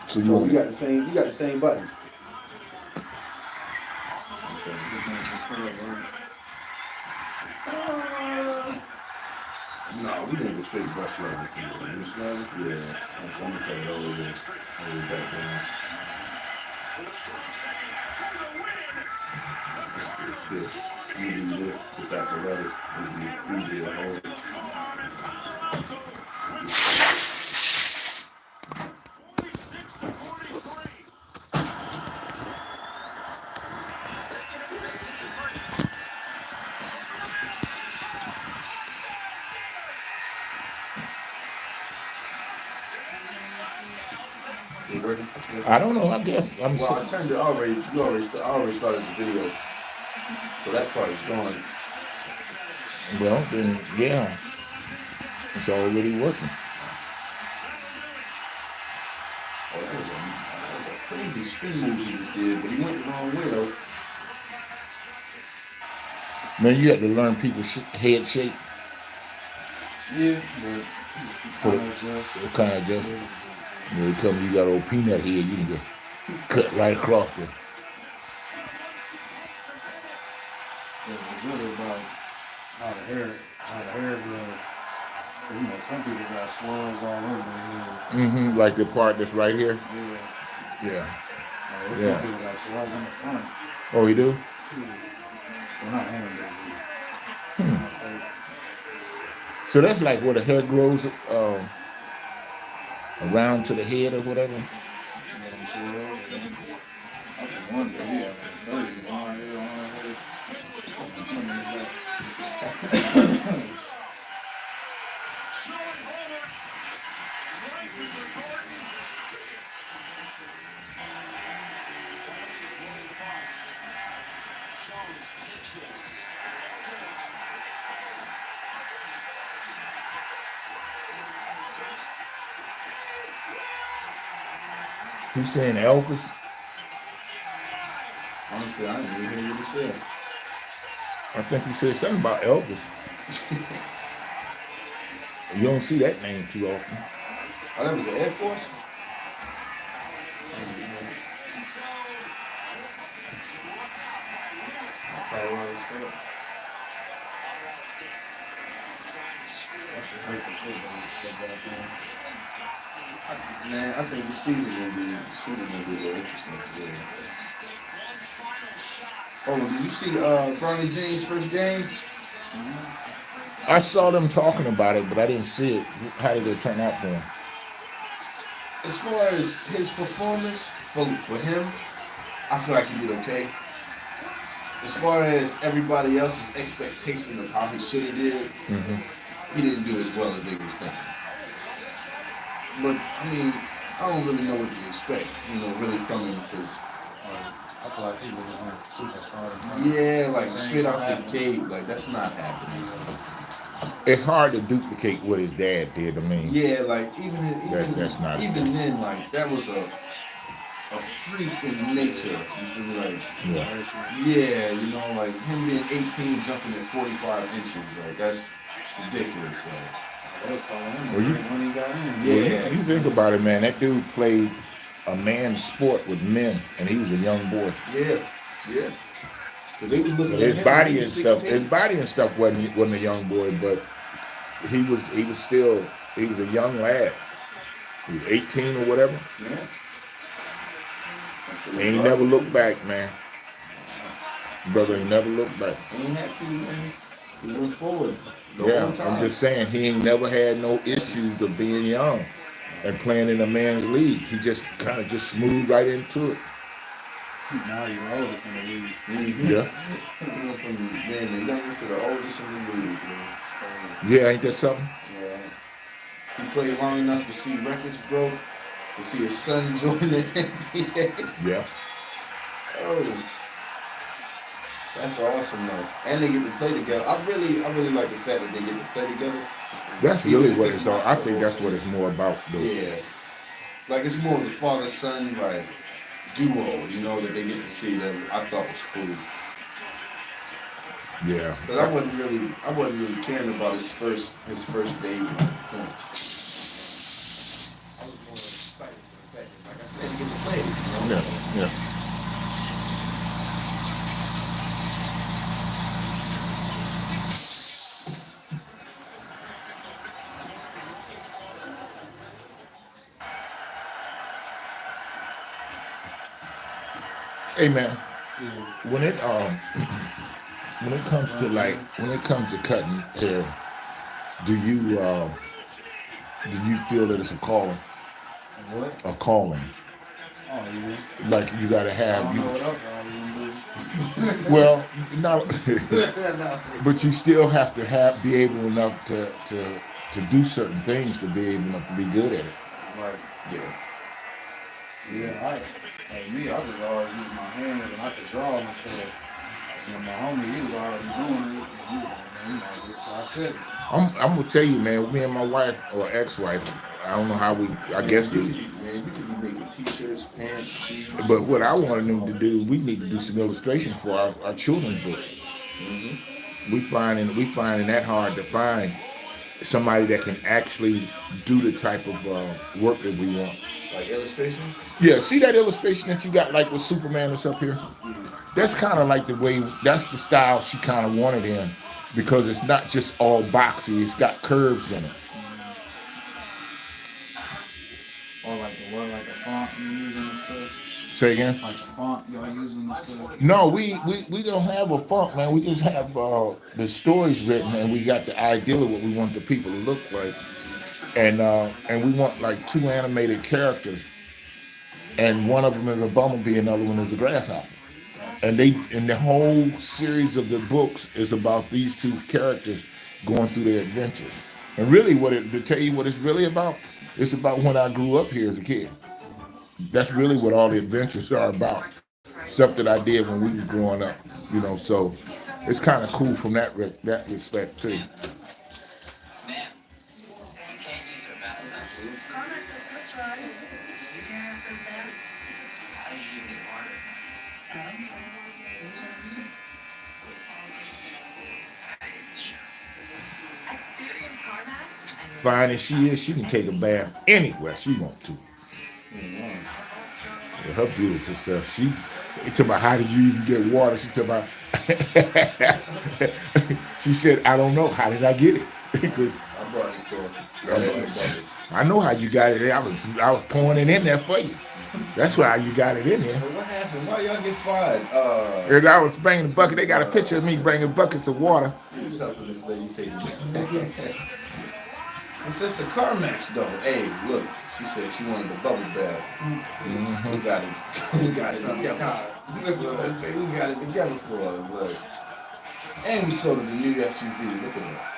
So So we got the same. We got the same buttons. No, we didn't go straight brush level. Brush level? Yeah. That's, I'm gonna cut it over there. Over back down. It's good. You do this. This apparatus would be easier to hold. You ready? I don't know. I guess Well, I turned it already. You already. I already started the video, so that part is gone. Well, then yeah, it's already working. Oh, that was a crazy spin move he just did, but he went the wrong way though. Man, you have to learn people's head shape Yeah, but for kind of just. the kind of just. You know, come you got old peanut head, you can just cut right across there. It's really about how the hair grows. You know, some people got swirls all over their head. Like the part that's right here. Yeah. Yeah. Some Yeah. people got swirls in the front. Oh, you do? Well, not him, So that's like where the hair grows around to the head or whatever. That's the one that he had to 30 on He's saying Elvis. Honestly, I didn't even hear what he said. I think he said something about Elvis. You don't see that name too often. Oh, that was the Air Force? Man, I think the season will be a little interesting. Yeah. Oh, did you see Bronny James' first game? I saw them talking about it, but I didn't see it. How did it turn out for him? As far as his performance for him, I feel like he did okay. As far as everybody else's expectation of how he should have did, he didn't do as well as they was thinking. But I mean, I don't really know what to expect, really from him because I feel like he was just went superstar. yeah, like straight out the gate, like that's not happening. It's hard to duplicate what his dad did. I mean, Yeah, like even that's not then, like that was a freak in nature. You feel me? Like yeah, like him being 18, jumping at 45 inches, like that's ridiculous. That was calling him Well, when he got in. Yeah. You think about it, man. That dude played a man's sport with men, and he was a young boy. Yeah. Cause they was looking But at his him body when he and was stuff, 16. his body and stuff wasn't a young boy, but he was a young lad. He was 18 or whatever. Yeah. He ain't never looked back, man. Brother ain't never looked back. He ain't had to, man. He went forward. The Yeah, whole time. I'm just saying he ain't never had no issues of being young and playing in a man's league. He just kind of just smoothed right into it. Now you're oldest in the league. Mm-hmm. Yeah. He went from being the youngest to the oldest in the league, man. Yeah, ain't that something? Yeah. He played long enough to see records broke, to see his son join the NBA. Yeah. Oh. That's awesome though. And they get to play together. I really like the fact that they get to play together. That's really what it's all. I think that's what it's more about, though. Yeah. Like it's more of the father-son like duo, that they get to see that I thought was cool. Yeah. Because I wasn't really caring about his first day points. I was more excited for the fact that, like I and get to play. You know? Yeah, yeah. Hey man, Yeah. when it when it comes to like when it comes to cutting hair, do you feel that it's a calling? What? A calling. Oh, yeah. Like you gotta I have don't you know what else I was gonna well not do. No. but you still have to have be able enough to do certain things to be able enough to be good at it. Right. Yeah. Yeah, like me, I just always use my hands and I could draw and stuff. You know, my homie, he was already doing it, and he was like, man, you might just try cutting. I'm gonna tell you, man. Me and my wife or ex-wife, I don't know how we. I guess we. Man, you could be making t-shirts, pants, shoes. But what I wanted them to do, we need to do some illustrations for our children's books. We finding that hard to find somebody that can actually do the type of work that we want. Like illustration? Yeah, see that illustration that you got like with Superman that's up here? Yeah. That's kind of like the way, that's the style she kind of wanted in because it's not just all boxy, it's got curves in it. Or like the what, like the font you using and stuff. Say again? Like the font y'all using and stuff. No, we don't have a font, man. We just have the stories written and we got the ideal of what we want the people to look like. And we want like two animated characters and one of them is a bumblebee, another one is a grasshopper. And the whole series of the books is about these two characters going through their adventures. And really, to tell you what it's really about, it's about when I grew up here as a kid. That's really what all the adventures are about. Stuff that I did when we was growing up, So it's kind of cool from that respect too. Fine as she is, she can take a bath anywhere she wants to. With her beautiful self. She talking about how did you even get water? She talking about she said, I don't know. How did I get it? Because I brought it to her. I know how you got it. I was pouring it in there for you. That's why you got it in there. But what happened? Why y'all get fired? And I was bringing a bucket. They got a picture of me bringing buckets of water. He was helping this lady take it. It's just a CarMax though. Hey, look, she said she wanted a bubble bath. Mm-hmm. We got it. We got it together. Let's say we got it together for her. Look. And we sold her the new SUV. Look at that.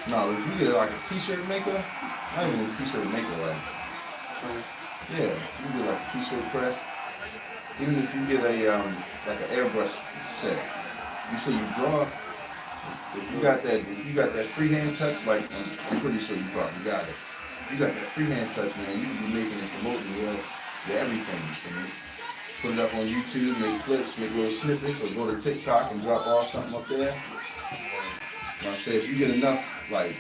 No, if you get like a t-shirt maker, not even a t-shirt maker, like, yeah, you get like a t-shirt press. Even if you get a like an airbrush set, you say you draw. If you got that freehand touch, like I'm pretty sure you probably got it. You got that freehand touch, man. You can be making and promoting your everything. You can just put it up on YouTube, make clips, make little snippets, or go to TikTok and drop off something up there. Like I say, if you get enough like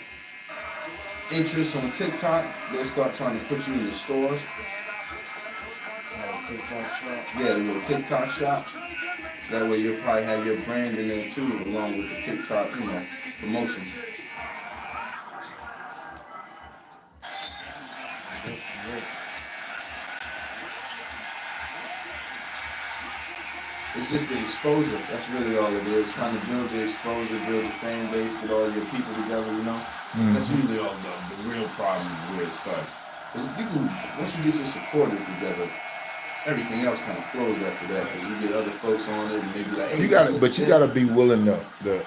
interest on TikTok, they'll start trying to put you in the stores. Yeah, the little TikTok shop. That way you'll probably have your brand in there too, along with the TikTok, promotion. It's just the exposure. That's really all it is. Trying to build the exposure, build the fan base, get all your people together, Mm-hmm. That's usually all the real problem where it starts. Because once you get your supporters together, everything else kind of flows after that. Because you get other folks on it and maybe like, hey, you gotta be willing to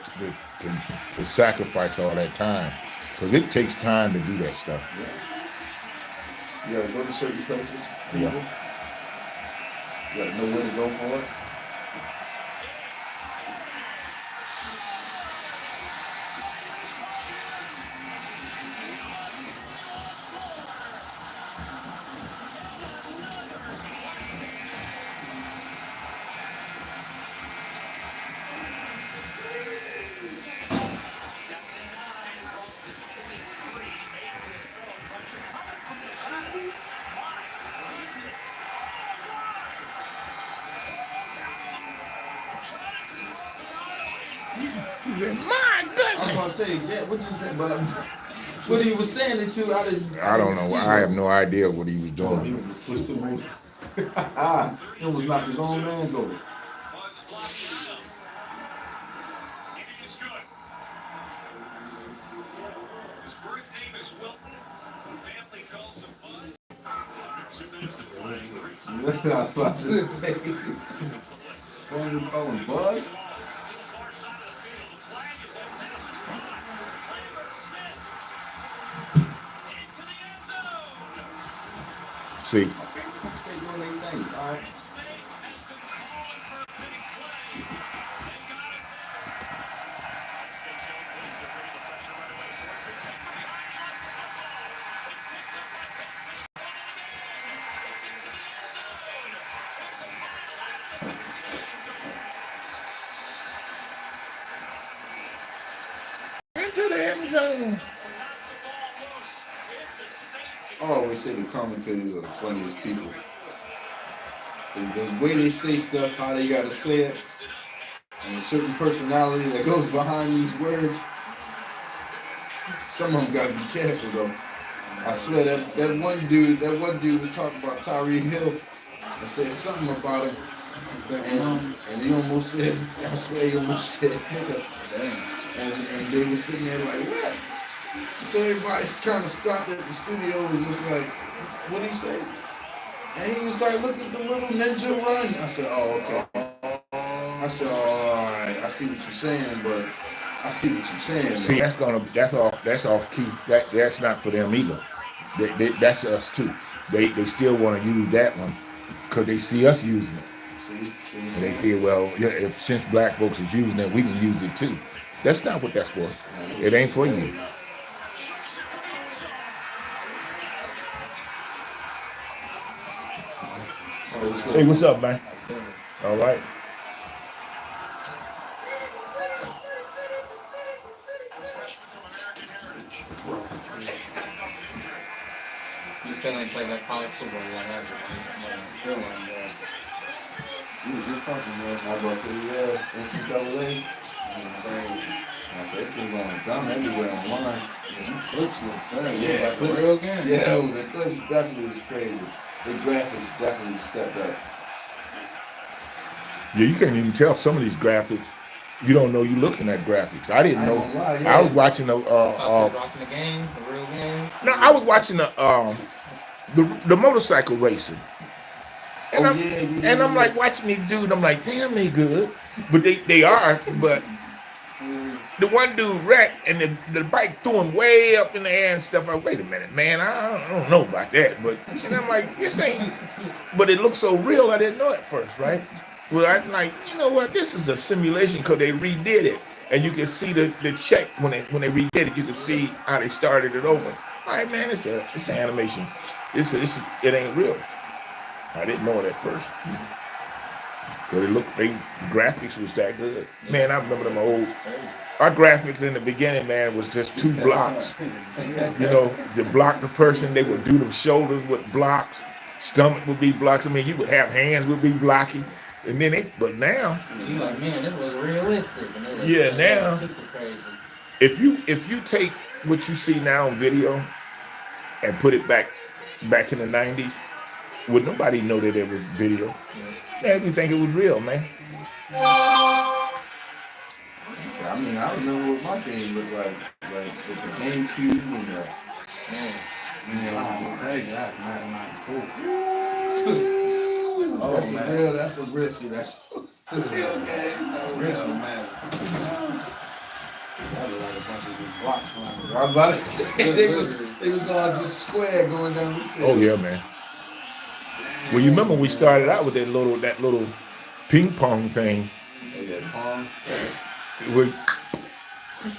sacrifice all that time, because it takes time to do that stuff. Yeah. You gotta go to certain places. People. Yeah. You gotta know where to go for it. said, my I was goodness. gonna say, yeah, what you said, but what he was saying it to, I don't know. I have no idea what he was He doing. was pushed him over. He almost knocked his own man's over. I was about to say, family call him Buzz. See, Stay doing their thing, all right? into the end zone. I always say the commentators are the funniest people. The way they say stuff, how they gotta say it, and a certain personality that goes behind these words. Some of them gotta be careful though. I swear that one dude was talking about Tyreek Hill and said something about him, and he almost said, I swear he almost said nigga. And they were sitting there like, what? So everybody kind of stopped at the studio and was just like, what did he say? And he was like, look at the little ninja run. I said, oh, okay. I said, oh, all right. I see what you're saying, but I see what you're saying. See, that's off key. That's not for them either. That's us too. They still want to use that one because they see us using it, See? and they feel, well, yeah, if since black folks is using it, we can use it too. That's not what that's for. It ain't for you. Hey, what's up, man? All right. You still ain't played that college football yet, have Still on that. We was just talking about I was about to say, yeah, NCAA. I said, it's been going dumb everywhere online. clips look bad. Yeah, Like a clips- real game. Yeah, the clips definitely was crazy. The graphics definitely stepped up. Yeah, you can't even tell some of these graphics. You don't know you looking at graphics. I didn't I know. ain't gonna lie, yeah. I was watching the. watching the game, the real game. No, I was watching the motorcycle racing. And Oh, I'm, yeah, and I'm like watching these dudes. I'm like, damn, they good, but they are. But the one dude wrecked, and the bike threw him way up in the air and stuff. Like, wait a minute, man, I don't know about that. But and I'm like, this ain't. But it looked so real, I didn't know at first, right? Well, I'm like, you know what? This is a simulation because they redid it, and you can see the check when they redid it. You can see how they started it over. All right, man, it's an animation. It ain't real. I didn't know it at first. But graphics was that good. Man, I remember them old. Our graphics in the beginning, man, was just 2 blocks. You know, to block the person, they would do them shoulders with blocks. Stomach would be blocks. I mean, you would have hands would be blocky. And then but now, You like, man, this was realistic. And it was, Yeah, like, now- super crazy. if you take what you see now on video and put it back in the 90s, would nobody know that it was video? Man, you think it was real, man. I mean, I remember what my game looked like with the GameCube and the, Man, I say that, man, that's a real, see, that's a real game. Original man. That was like a bunch of just blocks flying. I'm about to say, they was all just square going down the field. Oh yeah, man. Well, you remember we started out with that little ping pong thing, with,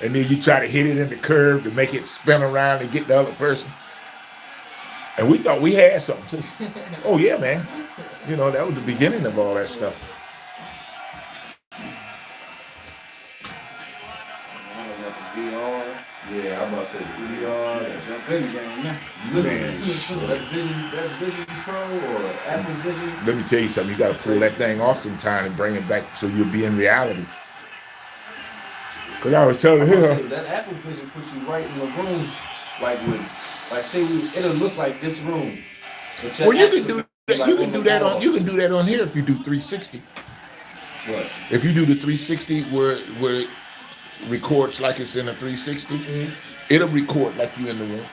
and then you try to hit it in the curve to make it spin around and get the other person. And we thought we had something too. Oh yeah, man. You know, that was the beginning of all that stuff. VR. Yeah, I'm about to say the VR. Jump in the game, man. That Vision Pro or Apple Vision. Let me tell you something. You got to pull that thing off sometime and bring it back so you'll be in reality. Cause I was telling I'm gonna say him, that Apple Vision puts you right in the room, like say it'll look like this room, but your well, you apps can will do be that. like You can on the do that on. wall. You can do that on here if you do 360. What? If you do the 360 where it records like it's in a 360, it'll record like you in the room.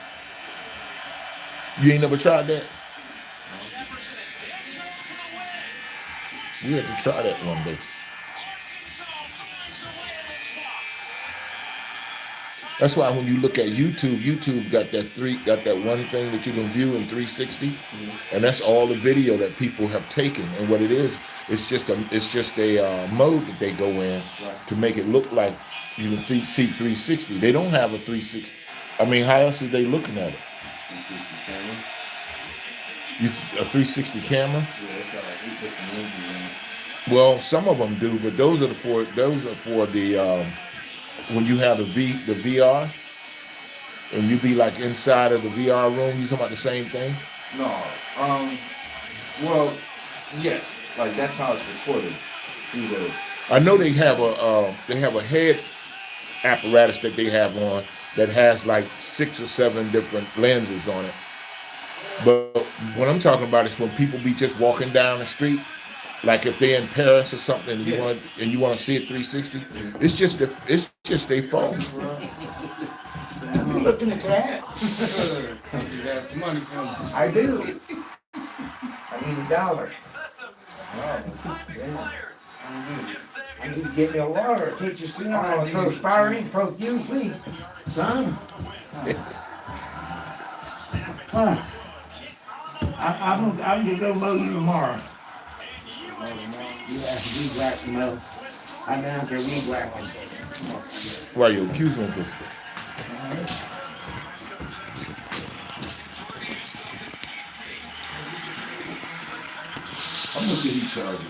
You ain't never tried that? You have to try that one day. That's why when you look at YouTube, YouTube got that one thing that you can view in 360, and that's all the video that people have taken. And what it is, it's just a mode that they go in to make it look like you can see 360. They don't have a 360. I mean, how else are they looking at it? 360 camera. A 360 camera? Yeah, it's got like 8 different lenses in it. Well, some of them do, but those are for the when you have the VR and you be like inside of the VR room. You talking about the same thing? No. Well, yes. Like that's how it's recorded. Through the. I know they have a head apparatus that they have on that has like 6 or 7 different lenses on it. But what I'm talking about is when people be just walking down the street, like if they're in Paris or something, and you want to see it 360. It's just their phone. You looking at that? You got some money from me. I do. I need $1. Wow. I need to get me a water. Can't you see I'm perspiring profusely, son? I'm gonna go mow you tomorrow. Yeah, weed whacking mow. I'm down there weed whacking. Why you accusing them? How much did he charge you?